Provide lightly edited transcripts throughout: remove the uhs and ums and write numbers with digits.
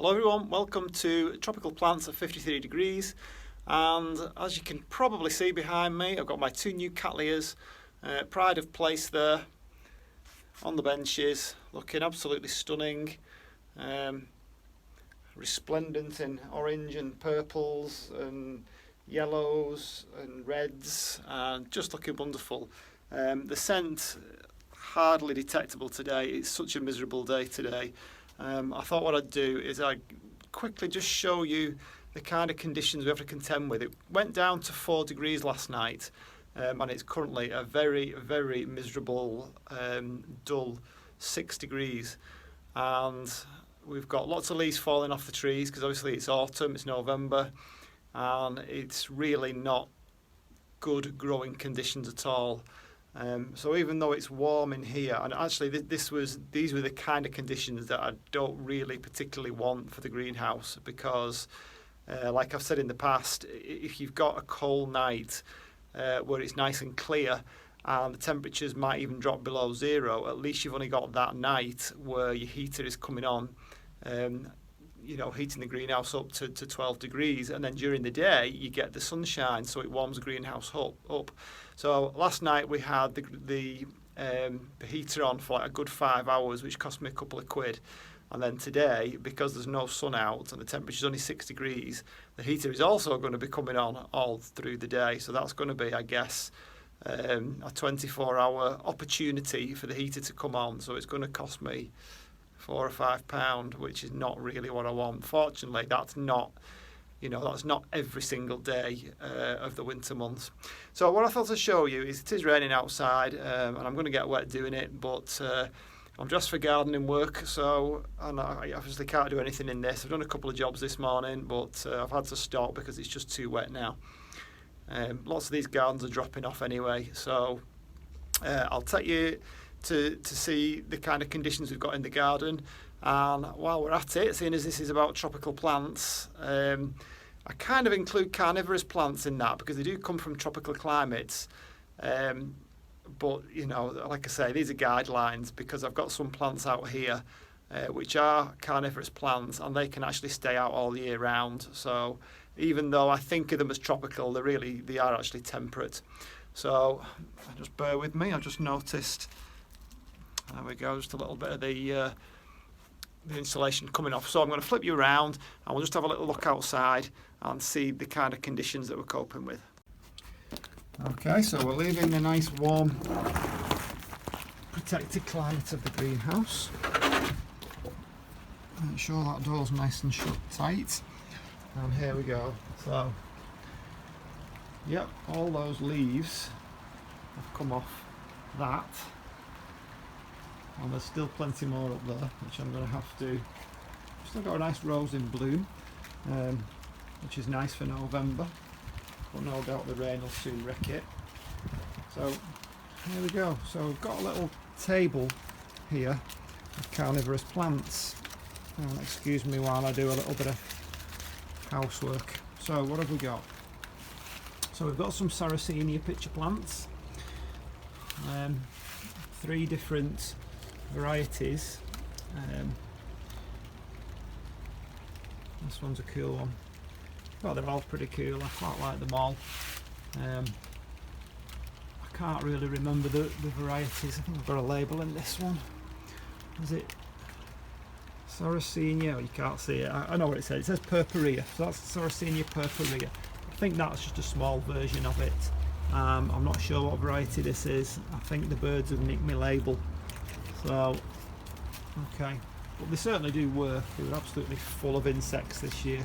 Hello everyone, welcome to Tropical Plants at 53 degrees, and as you can probably see behind me, I've got my two new cattleyas, pride of place there on the benches, looking absolutely stunning, resplendent in orange and purples and yellows and reds, and just looking wonderful. The scent hardly detectable today. It's such a miserable day today. I thought what I'd do is I'd quickly just show you the kind of conditions we have to contend with. It went down to 4 degrees last night, and it's currently a very, very miserable, dull 6 degrees. And we've got lots of leaves falling off the trees because obviously it's autumn, it's November, and it's really not good growing conditions at all. So even though it's warm in here, and actually these were the kind of conditions that I don't really particularly want for the greenhouse, because like I've said in the past, if you've got a cold night where it's nice and clear and the temperatures might even drop below zero, at least you've only got that night where your heater is coming on, heating the greenhouse up to 12 degrees, and then during the day you get the sunshine, so it warms the greenhouse up. So last night we had the heater on for like a good 5 hours, which cost me a couple of quid. And then today, because there's no sun out and the temperature's only 6 degrees, the heater is also going to be coming on all through the day. So that's going to be, I guess, a 24-hour opportunity for the heater to come on. So it's going to cost me £4 or £5, which is not really what I want. Fortunately, that's not every single day of the winter months. So what I thought to show you is it is raining outside, and I'm going to get wet doing it, but I'm dressed for gardening work, and I obviously can't do anything in this. I've done a couple of jobs this morning, but I've had to stop because it's just too wet now. Lots of these gardens are dropping off anyway, so I'll take you to see the kind of conditions we've got in the garden. And while we're at it, seeing as this is about tropical plants, I kind of include carnivorous plants in that because they do come from tropical climates. But, like I say, these are guidelines because I've got some plants out here which are carnivorous plants, and they can actually stay out all year round. So even though I think of them as tropical, they are actually temperate. So just bear with me. I've just noticed, there we go, just a little bit of the insulation coming off. So I'm going to flip you around and we'll just have a little look outside and see the kind of conditions that we're coping with. Okay, so we're leaving the nice warm protected climate of the greenhouse. Make sure that door's nice and shut tight, and here we go. So yep, all those leaves have come off that, and there's still plenty more up there, which I'm going to have to. Still got a nice rose in bloom, which is nice for November, but no doubt the rain will soon wreck it. So here we go. So we've got a little table here of carnivorous plants. Excuse me while I do a little bit of housework. So what have we got? So we've got some Sarracenia pitcher plants, 3 different varieties. This one's a cool one. Well, they're all pretty cool. I quite like them all. I can't really remember the varieties. I think I've got a label in this one. Is it Sarracenia? Oh, you can't see it. I know what it says. It says purpurea. So that's Sarracenia purpurea. I think that's just a small version of it. I'm not sure what variety this is. I think the birds have nicked my label. So, okay. But they certainly do work. They were absolutely full of insects this year.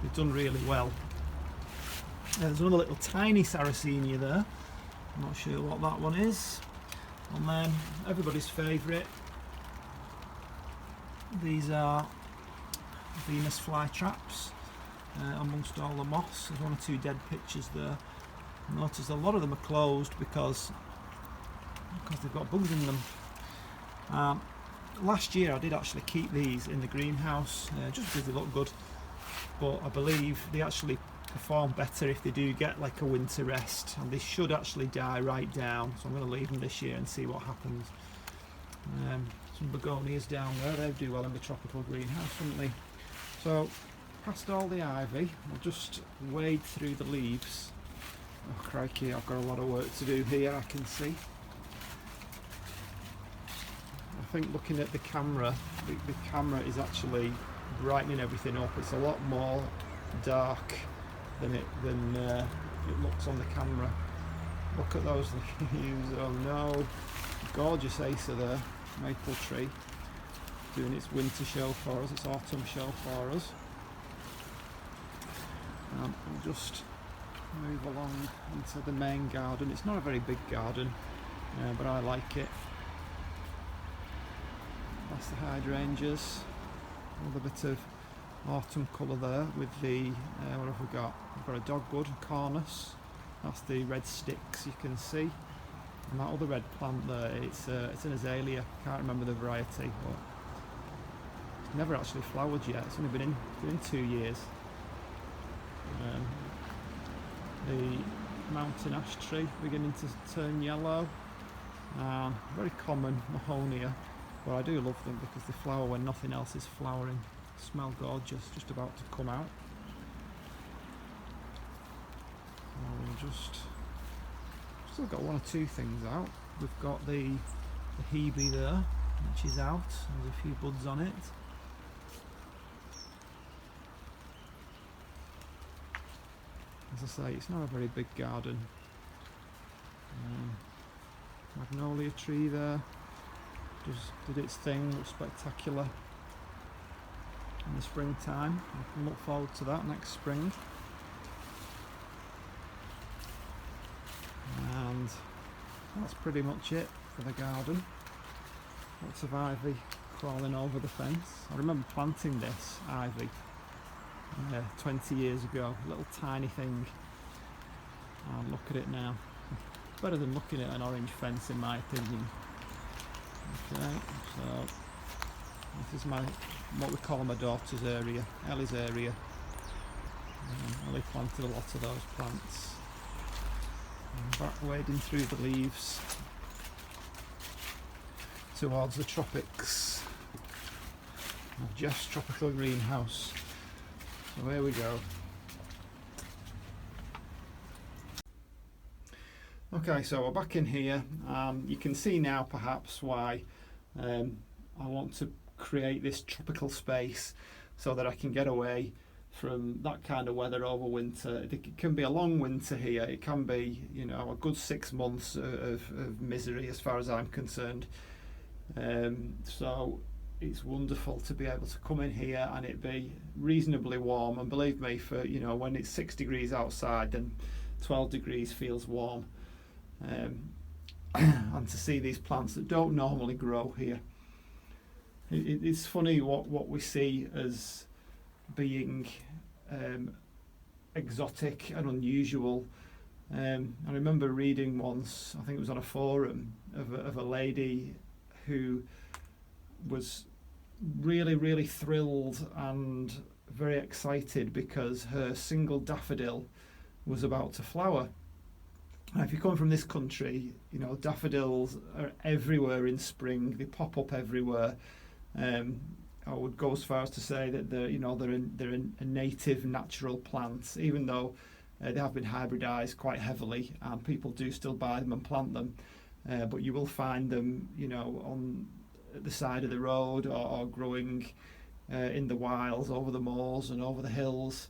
They've done really well. There's another little tiny Sarracenia there. I'm not sure what that one is. And then everybody's favourite. These are Venus flytraps. Amongst all the moss, there's 1 or 2 dead pitchers there. Notice a lot of them are closed because they've got bugs in them. Last year I did actually keep these in the greenhouse just because they look good, but I believe they actually perform better if they do get like a winter rest, and they should actually die right down. So I'm going to leave them this year and see what happens. Some begonias down there, they do well in the tropical greenhouse, wouldn't they? So past all the ivy, I'll just wade through the leaves. Oh crikey, I've got a lot of work to do here, I can see. I think looking at the camera, the camera is actually brightening everything up. It's a lot more dark than it looks on the camera. Look at those leaves, oh no. Gorgeous Acer there, maple tree, doing its winter show for us, its autumn show for us. I'll just move along into the main garden. It's not a very big garden, but I like it. That's the hydrangeas. Another bit of autumn colour there with the, what have we got? We've got a dogwood, cornus. That's the red sticks you can see. And that other red plant there, it's an azalea. Can't remember the variety, but it's never actually flowered yet. It's only been in 2 years. The mountain ash tree beginning to turn yellow. Very common mahonia, but I do love them because they flower when nothing else is flowering. Smell gorgeous, just about to come out. So we'll still got 1 or 2 things out. We've got the hebe there, which is out. There's a few buds on it. As I say, it's not a very big garden. Magnolia tree there did its thing, looked spectacular in the springtime. I can look forward to that next spring. And that's pretty much it for the garden. Lots of ivy crawling over the fence. I remember planting this ivy 20 years ago, a little tiny thing, and look at it now. Better than looking at an orange fence in my opinion. Okay, so this is what we call my daughter's area, Ellie's area. Ellie planted a lot of those plants. And back wading through the leaves towards the tropics of Jeff's tropical greenhouse. So here we go. Okay, so we're back in here. You can see now perhaps why I want to create this tropical space so that I can get away from that kind of weather over winter. It can be a long winter here. It can be, you know, a good 6 months of misery as far as I'm concerned. So it's wonderful to be able to come in here and it be reasonably warm. And believe me, for, you know, when it's 6 degrees outside, then 12 degrees feels warm. And to see these plants that don't normally grow here. It's funny what we see as being exotic and unusual. I remember reading once, I think it was on a forum, of a lady who was really thrilled and very excited because her single daffodil was about to flower. Now, if you come from this country, you know, daffodils are everywhere in spring. They pop up everywhere. I would go as far as to say that they're a native natural plant, even though they have been hybridized quite heavily, and people do still buy them and plant them. But you will find them, you know, on the side of the road or growing in the wilds, over the moors and over the hills.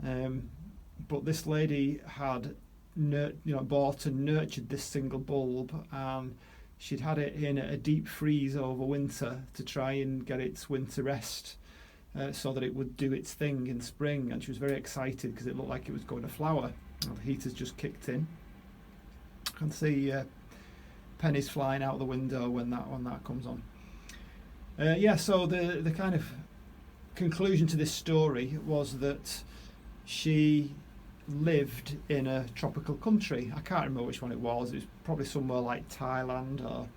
But this lady had bought and nurtured this single bulb, and she'd had it in a deep freeze over winter to try and get its winter rest so that it would do its thing in spring. And she was very excited because it looked like it was going to flower. Well, the heater's just kicked in. I can see pennies flying out the window when that comes on. So the kind of conclusion to this story was that she lived in a tropical country. I can't remember which one it was. It was probably somewhere like Thailand or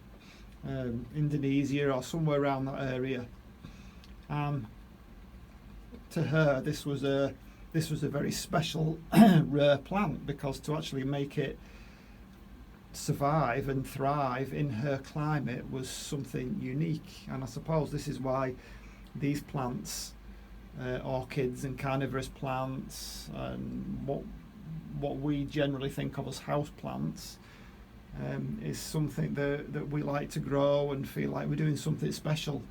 Indonesia or somewhere around that area. To her, this was a very special, rare plant, because to actually make it survive and thrive in her climate was something unique. And I suppose this is why these plants orchids and carnivorous plants and what we generally think of as house plants is something that we like to grow and feel like we're doing something special.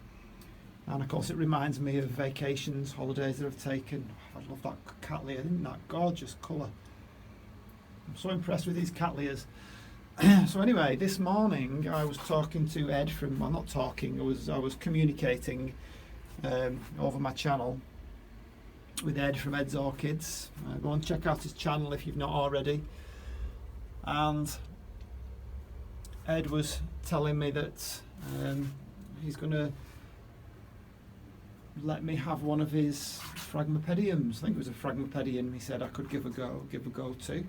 And of course it reminds me of vacations, holidays that I've taken. I love that cattleya, isn't that gorgeous colour? I'm so impressed with these cattleyas. So anyway, this morning I was talking to Ed from, well, not talking, I was communicating over my channel with Ed from Ed's Orchids. Go and check out his channel if you've not already. And Ed was telling me that he's going to let me have one of his Phragmapediums. I think it was a Phragmapedium he said I could give a go to,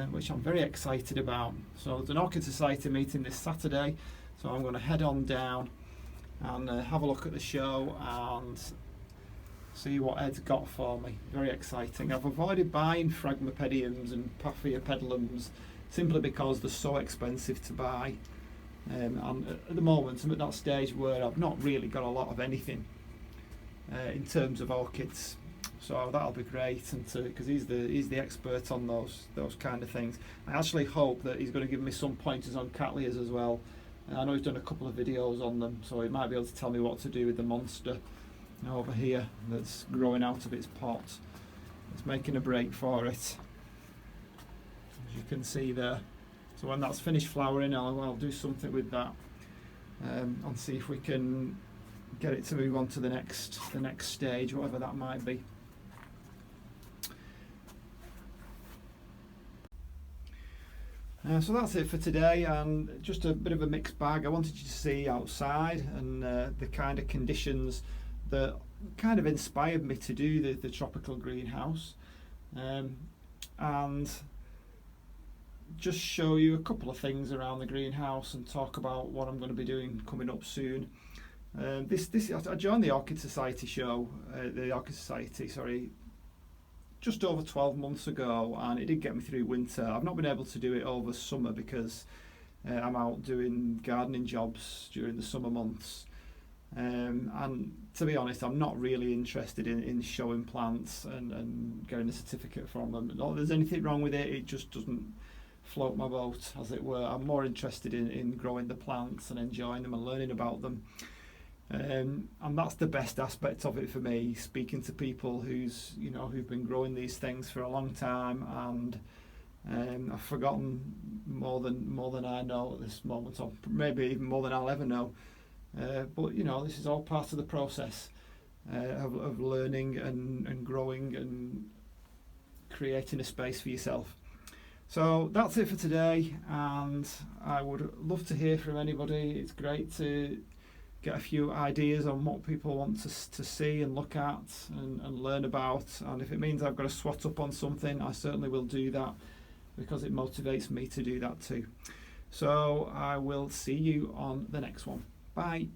which I'm very excited about. So there's an Orchid Society meeting this Saturday, so I'm going to head on down and have a look at the show and see what Ed's got for me. Very exciting. I've avoided buying Phragmapediums and Paphiopedilums simply because they're so expensive to buy, and at the moment I'm at that stage where I've not really got a lot of anything in terms of orchids, so that'll be great, and because he's the expert on those kind of things. I actually hope that he's going to give me some pointers on cattleyas as well. I know he's done a couple of videos on them, so he might be able to tell me what to do with the monster over here that's growing out of its pot. It's making a break for it, as you can see there. So when that's finished flowering, I'll do something with that and see if we can get it to move on to the next stage, whatever that might be. So that's it for today, and just a bit of a mixed bag. I wanted you to see outside and the kind of conditions that kind of inspired me to do the tropical greenhouse, and just show you a couple of things around the greenhouse and talk about what I'm going to be doing coming up soon. I joined the Orchid Society just over 12 months ago, and it did get me through winter. I've not been able to do it over summer because I'm out doing gardening jobs during the summer months, and to be honest, I'm not really interested in showing plants and getting a certificate from them. Not that there's anything wrong with it, it just doesn't float my boat, as it were. I'm more interested in growing the plants and enjoying them and learning about them. And that's the best aspect of it for me, speaking to people who've been growing these things for a long time, and I've forgotten more than I know at this moment, or maybe even more than I'll ever know. But this is all part of the process of learning and growing and creating a space for yourself. So that's it for today, and I would love to hear from anybody. It's great to get a few ideas on what people want to see and look at and learn about, and if it means I've got to swat up on something, I certainly will do that, because it motivates me to do that too. So I will see you on the next one. Bye.